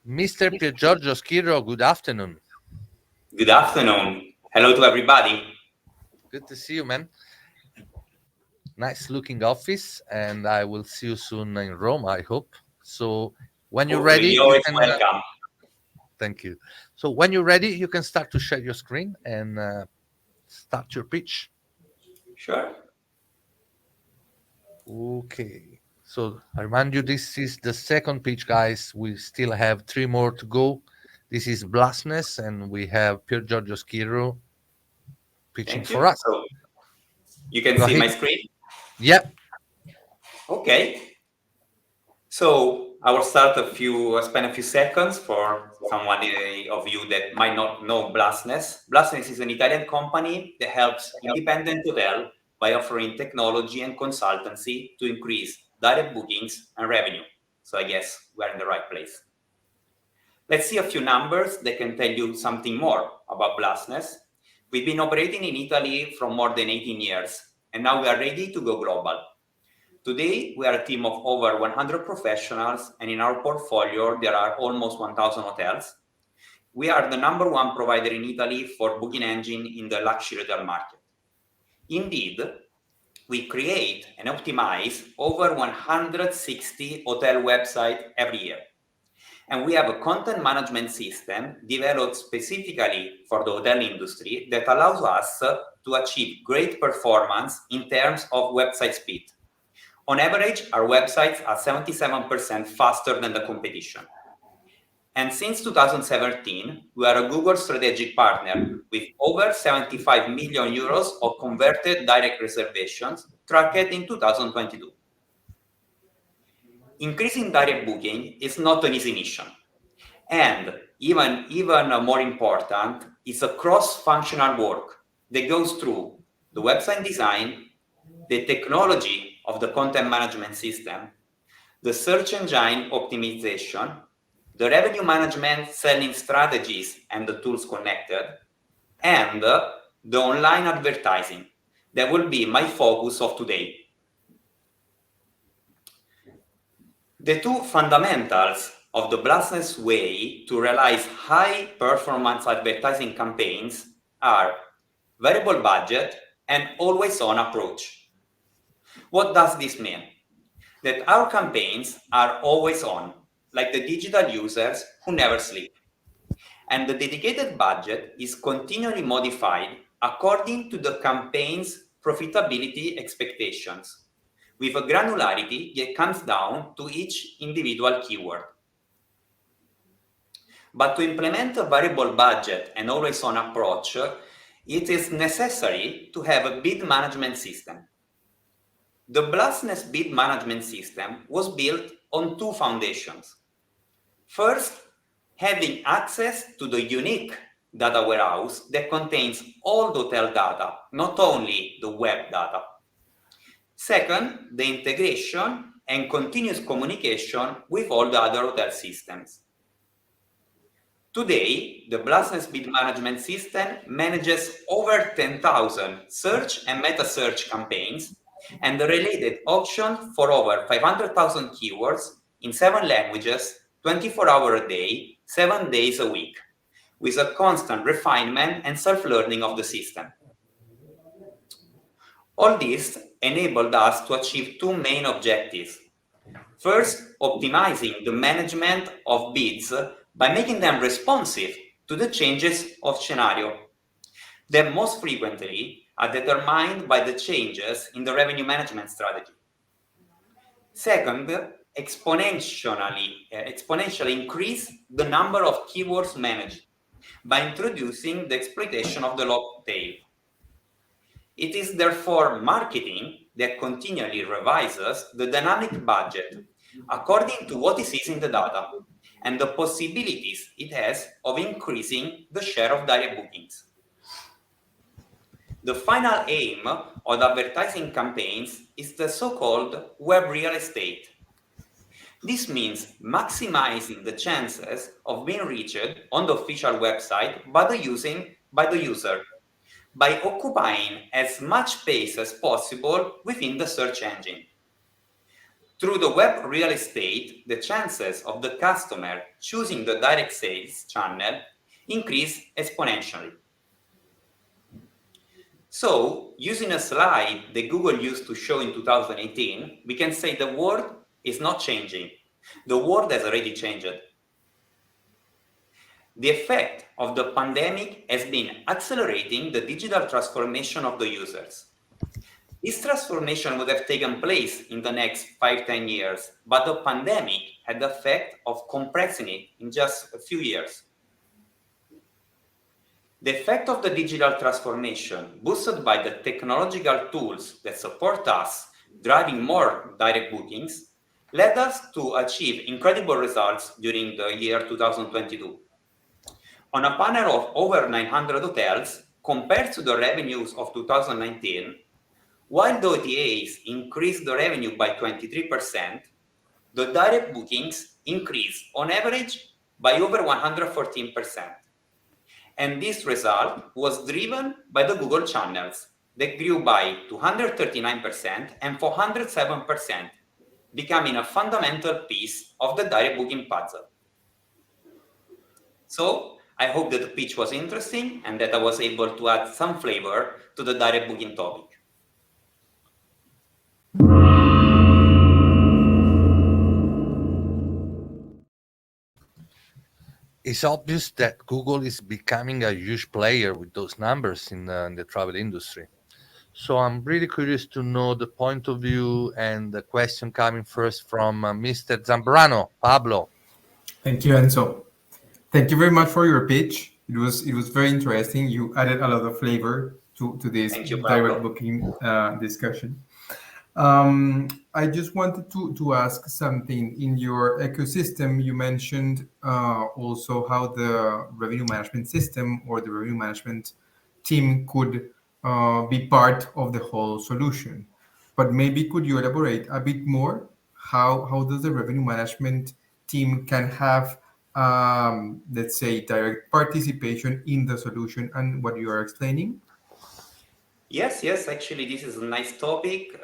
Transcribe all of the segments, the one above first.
Mr. Piergiorgio Schirru, good afternoon. Good afternoon. Hello to everybody. Good to see you, man. Nice looking office, and I will see you soon in Rome, I hope. So, when you're Hopefully, ready, you're you always can. welcome. Thank you. So, when you're ready, you can start to share your screen and start your pitch. Sure. Okay. So, I remind you, this is the second pitch, guys. We still have three more to go. This is Blastness, and we have Piergiorgio Schirru pitching Thank for you. us. So you can Go see ahead. my screen. Yep. Okay. So I will start spend a few seconds for someone of you that might not know Blastness. Blastness is an Italian company that helps independent hotel by offering technology and consultancy to increase direct bookings and revenue. So I guess we're in the right place. Let's see a few numbers that can tell you something more about Blastness. We've been operating in Italy for more than 18 years, and now we are ready to go global. Today, we are a team of over 100 professionals, and in our portfolio, there are almost 1,000 hotels. We are the number one provider in Italy for booking engine in the luxury hotel market. Indeed, we create and optimize over 160 hotel websites every year. And we have a content management system developed specifically for the hotel industry that allows us to achieve great performance in terms of website speed. On average, our websites are 77% faster than the competition. And since 2017, we are a Google strategic partner with over 75 million euros of converted direct reservations tracked in 2022. Increasing direct booking is not an easy mission. And even more important, it's a cross-functional work that goes through the website design, the technology of the content management system, the search engine optimization, the revenue management selling strategies and the tools connected, and the online advertising. That will be my focus of today. The two fundamentals of the Blastness way to realize high-performance advertising campaigns are variable budget and always-on approach. What does this mean? That our campaigns are always on, like the digital users who never sleep. And the dedicated budget is continually modified according to the campaign's profitability expectations, with a granularity that comes down to each individual keyword. But to implement a variable budget and always-on approach, it is necessary to have a bid management system. The Blastness bid management system was built on two foundations. First, having access to the unique data warehouse that contains all the hotel data, not only the web data. Second, the integration and continuous communication with all the other hotel systems. Today, the Blastness bid management system manages over 10,000 search and meta search campaigns and the related auction for over 500,000 keywords in 7 languages, 24 hours a day, 7 days a week, with a constant refinement and self-learning of the system. All this enabled us to achieve two main objectives. First, optimizing the management of bids by making them responsive to the changes of scenario. That most frequently are determined by the changes in the revenue management strategy. Second, exponentially increase the number of keywords managed by introducing the exploitation of the long tail. It is therefore marketing that continually revises the dynamic budget according to what is in the data and the possibilities it has of increasing the share of direct bookings. The final aim of advertising campaigns is the so-called web real estate. This means maximizing the chances of being reached on the official website by the user by occupying as much space as possible within the search engine. Through the web real estate, the chances of the customer choosing the direct sales channel increase exponentially. So, using a slide that Google used to show in 2018, we can say the world is not changing. The world has already changed. The effect of the pandemic has been accelerating the digital transformation of the users. This transformation would have taken place in the next 5-10 years, but the pandemic had the effect of compressing it in just a few years. The effect of the digital transformation, boosted by the technological tools that support us driving more direct bookings, led us to achieve incredible results during the year 2022. On a panel of over 900 hotels, compared to the revenues of 2019, while the OTAs increased the revenue by 23%, the direct bookings increased on average by over 114%. And this result was driven by the Google channels that grew by 239% and 407%, becoming a fundamental piece of the direct booking puzzle. So I hope that the pitch was interesting and that I was able to add some flavor to the direct booking topic. It's obvious that Google is becoming a huge player with those numbers in the travel industry. So I'm really curious to know the point of view and the question coming first from Mr. Zambrano, Pablo. Thank you, Enzo. Thank you very much for your pitch. It was very interesting. You added a lot of flavor to this Thank you, direct Pablo. booking discussion. I just wanted to ask something. In your ecosystem, you mentioned also how the revenue management system or the revenue management team could be part of the whole solution. But maybe could you elaborate a bit more? How does the revenue management team can have, let's say, direct participation in the solution and what you are explaining? Yes, actually, this is a nice topic.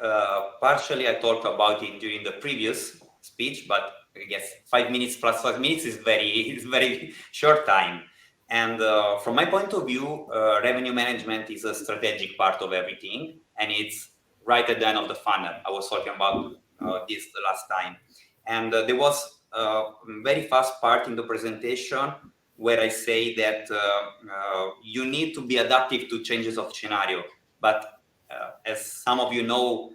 Partially, I talked about it during the previous speech, but I guess 5 minutes plus 5 minutes is very short time. And from my point of view, revenue management is a strategic part of everything, and it's right at the end of the funnel. I was talking about this the last time, and there was a very fast part in the presentation where I say that you need to be adaptive to changes of scenario. But as some of you know,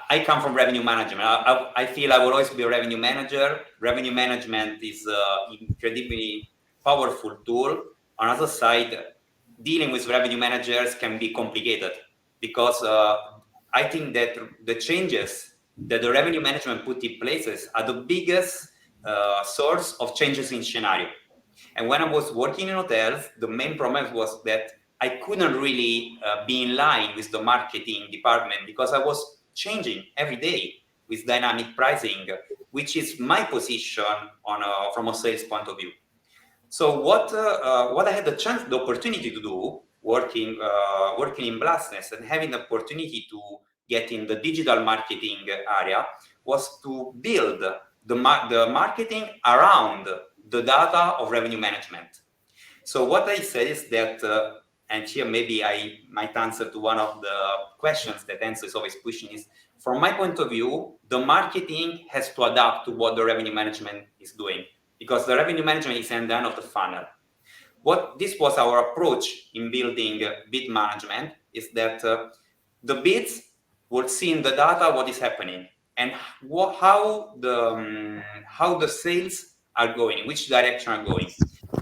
I come from revenue management. I feel I will always be a revenue manager. Revenue management is an incredibly powerful tool. On the other side, dealing with revenue managers can be complicated because I think that the changes that the revenue management put in places are the biggest source of changes in scenario. And when I was working in hotels, the main problem was that I couldn't really be in line with the marketing department because I was changing every day with dynamic pricing, which is my position from a sales point of view. So what I had the opportunity to do working in Blastness and having the opportunity to get in the digital marketing area was to build the marketing around the data of revenue management. So what I said is that, and here maybe I might answer to one of the questions that Enzo is always pushing is, from my point of view, the marketing has to adapt to what the revenue management is doing because the revenue management is at the end of the funnel. What this was our approach in building bid management is that the bids will see in the data what is happening and how the sales are going, which direction are going.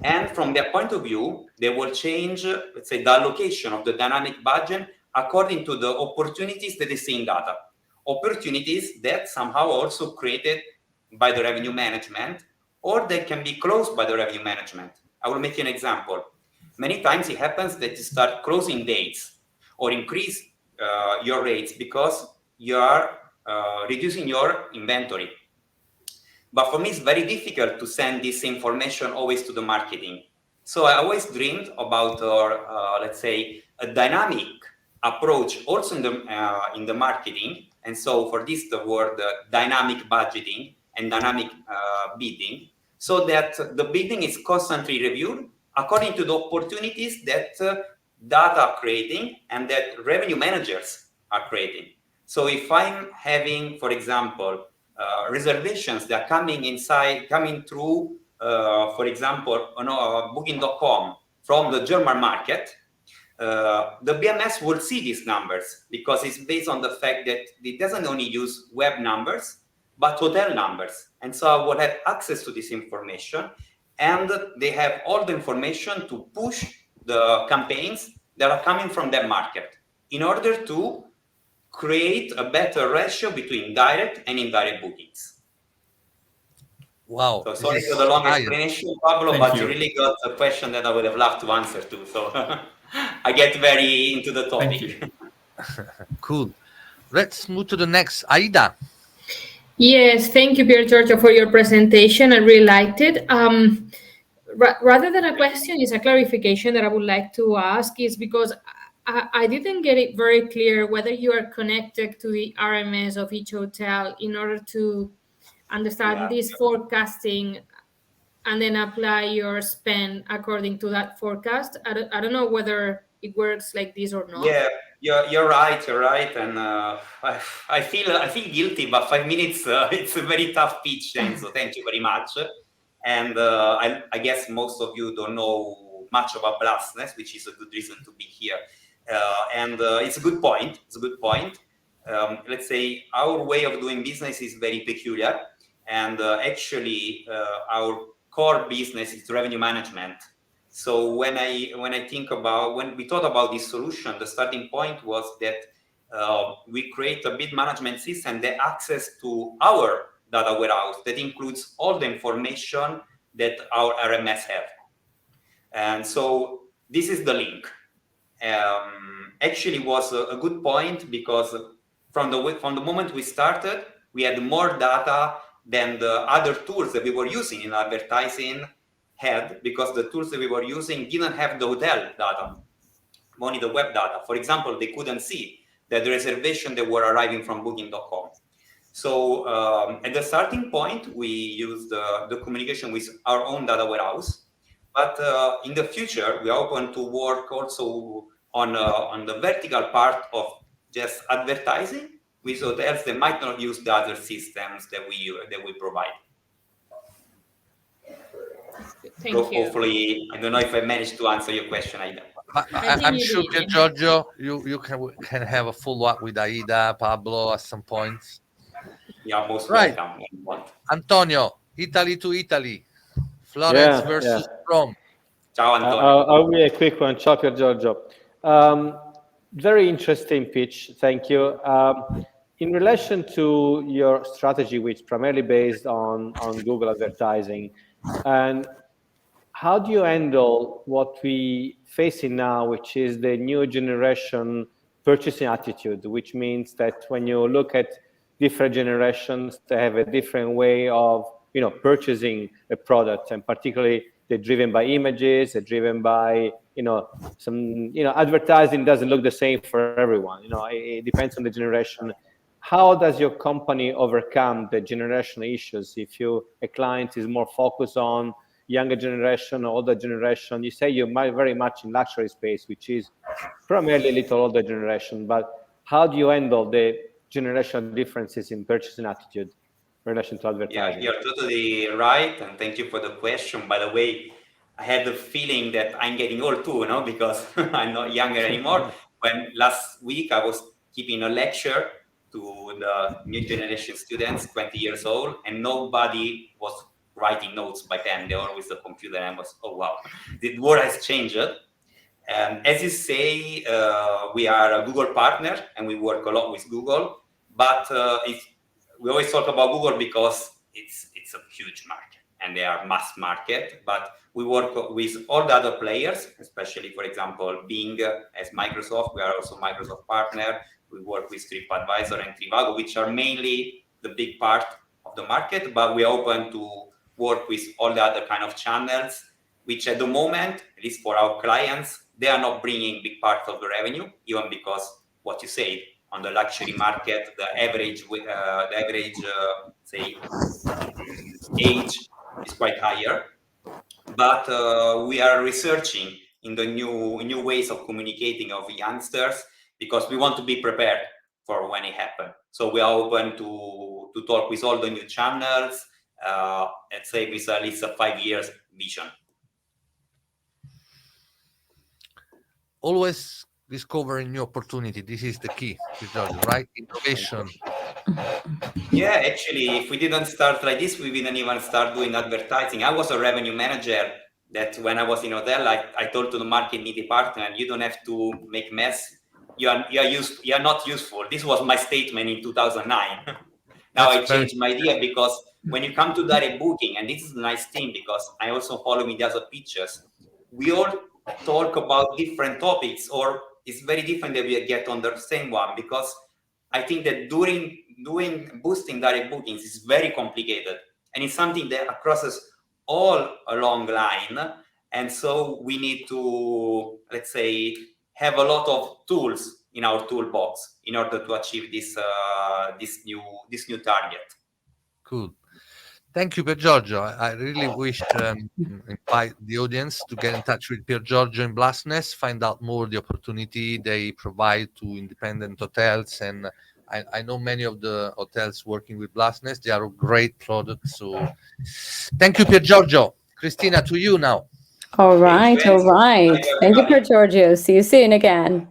And from their point of view, they will change, let's say, the allocation of the dynamic budget according to the opportunities that they see in data. Opportunities that somehow also created by the revenue management or they can be closed by the revenue management. I will make you an example. Many times it happens that you start closing dates or increase your rates because you are reducing your inventory. But for me, it's very difficult to send this information always to the marketing. So I always dreamed about, let's say, a dynamic approach also in the marketing And so for this, the word dynamic budgeting and dynamic bidding, so that the bidding is constantly reviewed according to the opportunities that data are creating and that revenue managers are creating. So if I'm having, for example, reservations that are coming through, for example, on booking.com from the German market, the BMS will see these numbers because it's based on the fact that it doesn't only use web numbers, but hotel numbers. And so I will have access to this information, and they have all the information to push the campaigns that are coming from that market in order to create a better ratio between direct and indirect bookings. Wow, So this sorry for is the long science. explanation, Pablo, Thank but you. you really got a question that I would have loved to answer to. So I get very into the Thank topic. you. Cool. Let's move to the next. Aida. Yes, thank you, Piergiorgio, for your presentation. I really liked it. Rather than a question, is a clarification that I would like to ask is because I didn't get it very clear whether you are connected to the RMS of each hotel in order to understand Yeah. this forecasting and then apply your spend according to that forecast. I don't know whether it works like this or not. Yeah, you're right. You're right, and I feel guilty, but 5 minutes it's a very tough pitch, and so thank you very much. And I guess most of you don't know much about Blastness, which is a good reason to be here. And it's a good point. It's a good point. Let's say our way of doing business is very peculiar, and actually our core business is revenue management. So when we thought about this solution, the starting point was that we create a bid management system that access to our data warehouse that includes all the information that our RMS have. And so this is the link. Actually was a good point because from the moment we started, we had more data than the other tools that we were using in advertising had, because the tools that we were using didn't have the hotel data, only the web data. For example, they couldn't see that the reservation that were arriving from booking.com. So at the starting point, we used the communication with our own data warehouse. But in the future, we are open to work also on the vertical part of just advertising with hotels that might not use the other systems that we provide. Thank So you. hopefully, I don't know if I managed to answer your question, Aida. I think I'm you sure, did, yeah. Piergiorgio, you can have a follow-up with Aida, Pablo at some points. You are most Right. welcome when you want. Antonio, Italy to Italy. Florence versus Rome. Ciao, Antonio. I'll be a quick one. Ciao, Piergiorgio. Very interesting pitch. Thank you. In relation to your strategy, which is primarily based on Google advertising, and how do you handle what we facing now, which is the new generation purchasing attitude, which means that when you look at different generations, they have a different way of purchasing a product, and particularly they're driven by images, they're driven by some advertising doesn't look the same for everyone. It depends on the generation. How does your company overcome the generational issues if a client is more focused on younger generation, older generation? You say you're very much in luxury space, which is primarily a little older generation, but how do you handle the generational differences in purchasing attitude in relation to advertising? Yeah, you're totally right, and thank you for the question. By the way, I had the feeling that I'm getting old too, because I'm not younger anymore. When last week I was giving a lecture to the new generation students, 20 years old, and nobody was writing notes by pen. They were with the computer, and I was, oh wow, the world has changed. And as you say, we are a Google partner, and we work a lot with Google, but we always talk about Google because it's a huge market and they are mass market, but we work with all the other players, especially, for example, Bing as Microsoft. We are also Microsoft partner. We work with TripAdvisor and Trivago, which are mainly the big part of the market, but we are open to work with all the other kind of channels, which at the moment, at least for our clients, they are not bringing big part of the revenue, even because what you say, on the luxury market. The average say age is quite higher, but we are researching in the new ways of communicating of youngsters, because we want to be prepared for when it happens. So we are open to talk with all the new channels, let's say with at least a 5 years vision. Always discovering new opportunity. This is the key, Piergiorgio, right? Innovation. Yeah, actually, if we didn't start like this, we wouldn't even start doing advertising. I was a revenue manager that when I was in hotel, I told to the marketing department, you don't have to make mess. You are not useful. This was my statement in 2009. Now I changed my idea, because when you come to direct booking, and this is a nice thing because I also follow Media's pitches, we all talk about different topics, or it's very different that we get on the same one, because I think that boosting direct bookings is very complicated, and it's something that crosses all along line. And so we need to, let's say, have a lot of tools in our toolbox in order to achieve this new target. Cool. Thank you, Piergiorgio. I really wish invite the audience to get in touch with Piergiorgio in Blastness, find out more the opportunity they provide to independent hotels. And I know many of the hotels working with Blastness. They are a great product. So thank you, Piergiorgio. Christina, to you now. All right. Thank you, Thank you, everybody. Piergiorgio. See you soon again.